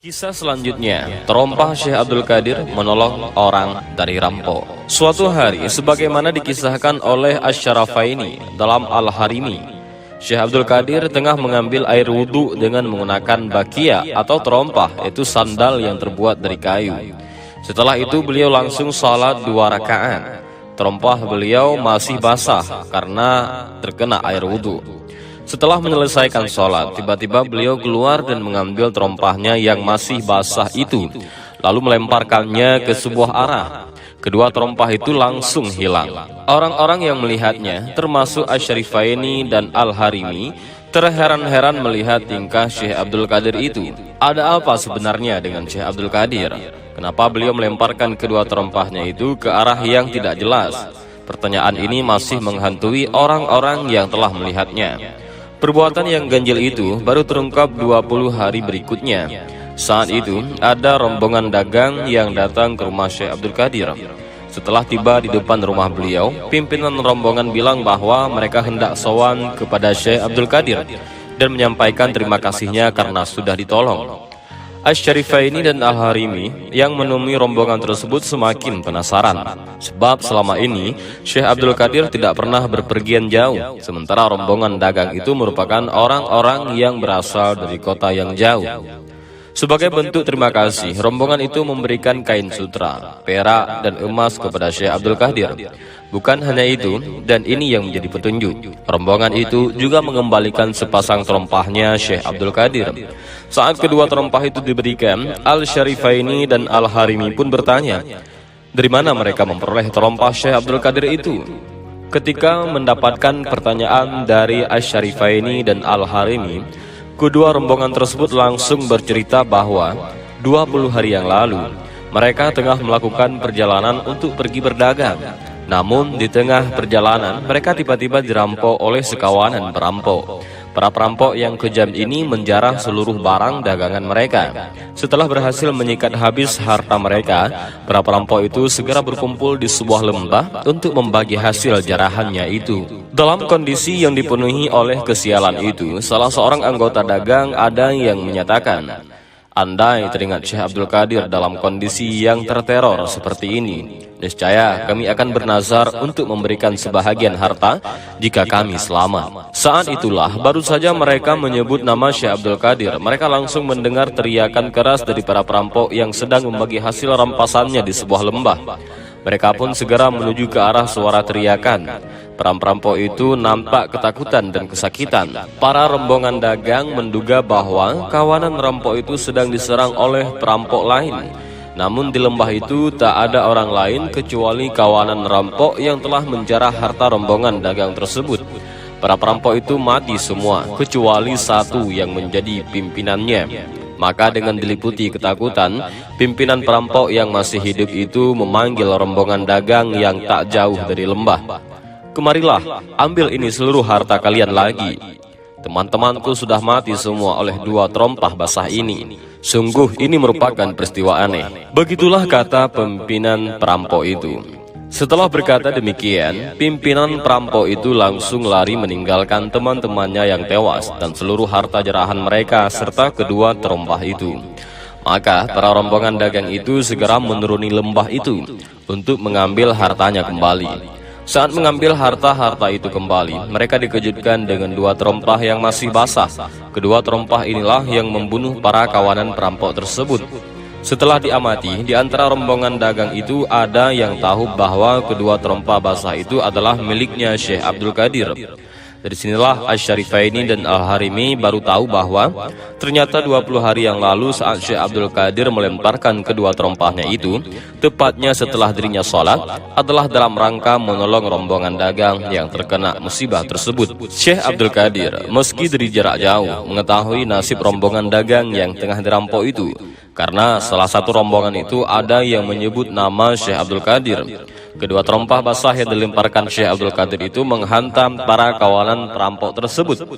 Kisah selanjutnya, terompah Syekh Abdul Qadir menolong orang dari rampok. Suatu hari, sebagaimana dikisahkan oleh Asy-Syarafaini dalam Al-Harimi, Syekh Abdul Qadir tengah mengambil air wudhu dengan menggunakan bakia atau terompah, yaitu sandal yang terbuat dari kayu. Setelah itu beliau langsung salat 2 rakaat. Terompah beliau masih basah karena terkena air wudhu. Setelah menyelesaikan sholat, tiba-tiba beliau keluar dan mengambil terompahnya yang masih basah itu, lalu melemparkannya ke sebuah arah. Kedua terompah itu langsung hilang. Orang-orang yang melihatnya, termasuk Asy-Syarifaini dan Al-Harimi, terheran-heran melihat tingkah Syekh Abdul Qadir itu. Ada apa sebenarnya dengan Syekh Abdul Qadir? Kenapa beliau melemparkan kedua terompahnya itu ke arah yang tidak jelas? Pertanyaan ini masih menghantui orang-orang yang telah melihatnya. Perbuatan yang ganjil itu baru terungkap 20 hari berikutnya. Saat itu ada rombongan dagang yang datang ke rumah Syekh Abdul Qadir. Setelah tiba di depan rumah beliau, pimpinan rombongan bilang bahwa mereka hendak sowan kepada Syekh Abdul Qadir dan menyampaikan terima kasihnya karena sudah ditolong. Asy-Syarifaini dan Al-Harimi yang menemui rombongan tersebut semakin penasaran, sebab selama ini Syekh Abdul Qadir tidak pernah berpergian jauh, sementara rombongan dagang itu merupakan orang-orang yang berasal dari kota yang jauh. Sebagai bentuk terima kasih, rombongan itu memberikan kain sutra, perak, dan emas kepada Syekh Abdul Qadir. Bukan hanya itu, dan ini yang menjadi petunjuk, rombongan itu juga mengembalikan sepasang terompahnya Syekh Abdul Qadir. Saat kedua terompah itu diberikan, Al-Syarifaini dan Al-Harimi pun bertanya, dari mana mereka memperoleh terompah Syekh Abdul Qadir itu? Ketika mendapatkan pertanyaan dari Asy-Syarifaini dan Al-Harimi, kedua rombongan tersebut langsung bercerita bahwa 20 hari yang lalu mereka tengah melakukan perjalanan untuk pergi berdagang. Namun di tengah perjalanan mereka tiba-tiba dirampok oleh sekawanan perampok. Para perampok yang kejam ini menjarah seluruh barang dagangan mereka. Setelah berhasil menyikat habis harta mereka, para perampok itu segera berkumpul di sebuah lembah untuk membagi hasil jarahannya itu. Dalam kondisi yang dipenuhi oleh kesialan itu, salah seorang anggota dagang ada yang menyatakan, andai teringat Syekh Abdul Qadir dalam kondisi yang terteror seperti ini, niscaya kami akan bernazar untuk memberikan sebahagian harta jika kami selamat. Saat itulah baru saja mereka menyebut nama Syekh Abdul Qadir, mereka langsung mendengar teriakan keras dari para perampok yang sedang membagi hasil rampasannya di sebuah lembah. Mereka pun segera menuju ke arah suara teriakan. Perampok itu nampak ketakutan dan kesakitan. Para rombongan dagang menduga bahwa kawanan rampok itu sedang diserang oleh perampok lain. Namun di lembah itu tak ada orang lain kecuali kawanan rampok yang telah menjarah harta rombongan dagang tersebut. Para perampok itu mati semua, kecuali satu yang menjadi pimpinannya. Maka dengan diliputi ketakutan, pimpinan perampok yang masih hidup itu memanggil rombongan dagang yang tak jauh dari lembah. Kemarilah, ambil ini seluruh harta kalian lagi. Teman-temanku sudah mati semua oleh 2 terompah basah ini. Sungguh ini merupakan peristiwa aneh. Begitulah kata pimpinan perampok itu. Setelah berkata demikian, pimpinan perampok itu langsung lari meninggalkan teman-temannya yang tewas dan seluruh harta jarahan mereka serta kedua terompah itu. Maka para rombongan dagang itu segera menuruni lembah itu untuk mengambil hartanya kembali. Saat mengambil harta-harta itu kembali, mereka dikejutkan dengan 2 terompah yang masih basah. Kedua terompah inilah yang membunuh para kawanan perampok tersebut. Setelah diamati, di antara rombongan dagang itu ada yang tahu bahwa kedua terompah basah itu adalah miliknya Syekh Abdul Qadir. Dari sinilah Asy-Syarifaini dan Al-Harimi baru tahu bahwa ternyata 20 hari yang lalu saat Syekh Abdul Qadir melemparkan kedua terompahnya itu, tepatnya setelah dirinya sholat, adalah dalam rangka menolong rombongan dagang yang terkena musibah tersebut. Syekh Abdul Qadir, meski dari jarak jauh, mengetahui nasib rombongan dagang yang tengah dirampok itu, karena salah satu rombongan itu ada yang menyebut nama Syekh Abdul Qadir. Kedua terompah basah yang dilemparkan Syekh Abdul Qadir itu menghantam para kawanan perampok tersebut.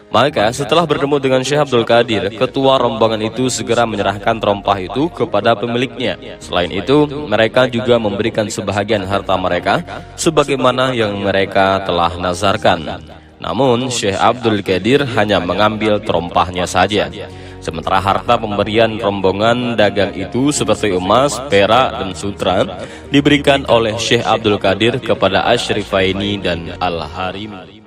Maka setelah bertemu dengan Syekh Abdul Qadir, ketua rombongan itu segera menyerahkan terompah itu kepada pemiliknya. Selain itu, mereka juga memberikan sebahagian harta mereka sebagaimana yang mereka telah nazarkan. Namun Syekh Abdul Qadir hanya mengambil terompahnya saja. Sementara harta pemberian rombongan dagang itu seperti emas, perak, dan sutra diberikan oleh Syekh Abdul Qadir kepada Asyrifaini dan Al-Harimi.